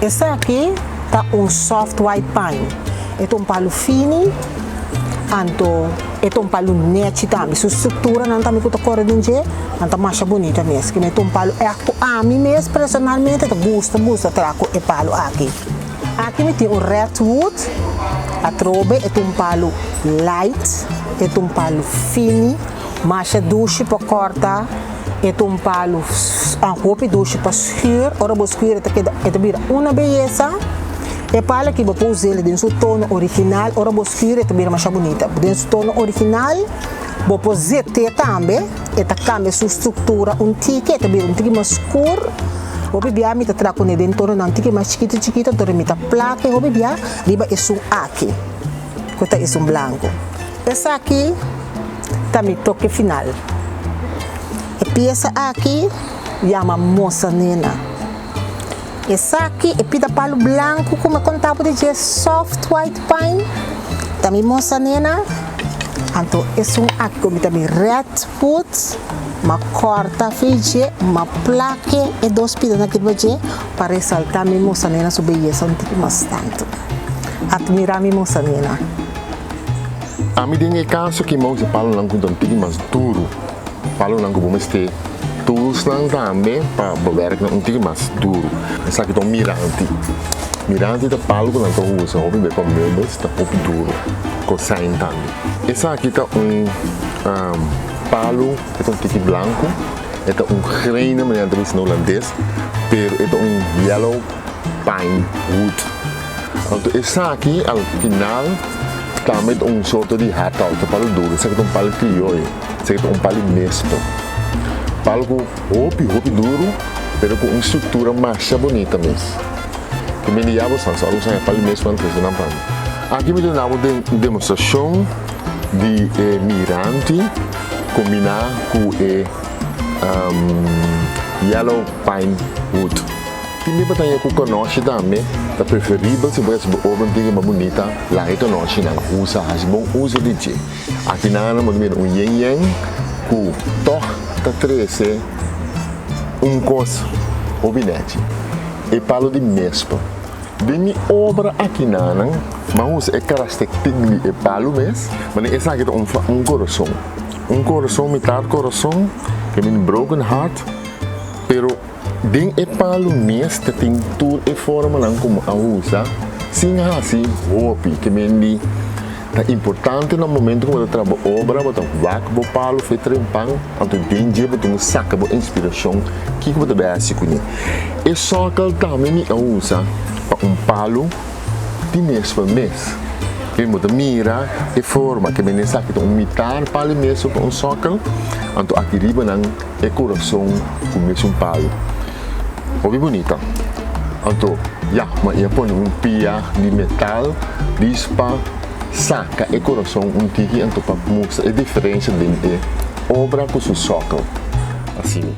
Esse aqui tá soft white pine. É palo fino, então é palo net também. Sua estrutura não também custa cor de dia, não tá mais bonita mesmo. Que é palo a mim mesmo personalmente gosta trago é palo aqui. Aqui me tem redwood, a trobe é palo light, é palo fino, mas duche para cortar, é palo a roupa duche para escuro, ora para escuro é vira uma beleza. É palo que você usa ele dentro do tono original, ora você escuro é mais bonita. Dentro do tono original, você também, cambia sua estrutura, tique mais escuro. O bebê me tá trazendo dentro do tique mais chiquito, então me tá placa, o bebê riba é um aqui, que é um branco. Esse aqui também toque final. A peça aqui chama moça nena. Esse aqui é pita palo branco, como eu contava de dizer, soft white pine. Também moça nena. Então, esse aqui como também redwood, uma corta fiji, uma placa e dois pitas naquele budget para ressaltar minha moça nena sobre isso, não tem mais tanto. Admirar minha moça nena. A mim tem caso que eu falo não com um mais duro, falo não com este tools lang também para ver que não tem mais duro. Essa aqui é mirante da palo que não usa, ouve bem para meu está pouco duro, coisa também. Essa aqui é palo, é tique branco, é grain, mas não é holandês, pero é yellow pine wood. Então essa aqui ao final também é sorte de rata, palo duro, esse aqui é palo crioulo, esse aqui é palo mesmo. Palo com roupa duro, mas com uma estrutura mais bonita mesmo. Que me diabo só usa palo mesmo para fazer na banda. Aqui me deu uma demonstração de mirante combinar com yellow pine wood. E me batalha com conosce também, é preferível se você obra mais bonita, lá é conosce não usa, mas bom uso de dia. Aqui na não me um yen com tá 13 coisa obinete e palo de mesmo. De minha obra aqui na mas é característica de palo mesmo, mas esse aqui é coração metade coração que é broken heart, pero den é palo mesmo tem tudo e forma não como a usa, sim assim roupa que me é importante no momento que você trabalha obra, você vai com o palo, faz trempão, então tem dia você saca a inspiração que você vai assistir. E só que também usa palo de mesmo mês. Que você mira e forma que você saca metade palo mesmo com sockel, então aqui riba é coração com o mesmo palo. Ouve bonita. Então, mas eu ponho pia de metal, dispa saca e coração tique então para mostrar a diferença de obra com o sockel assim.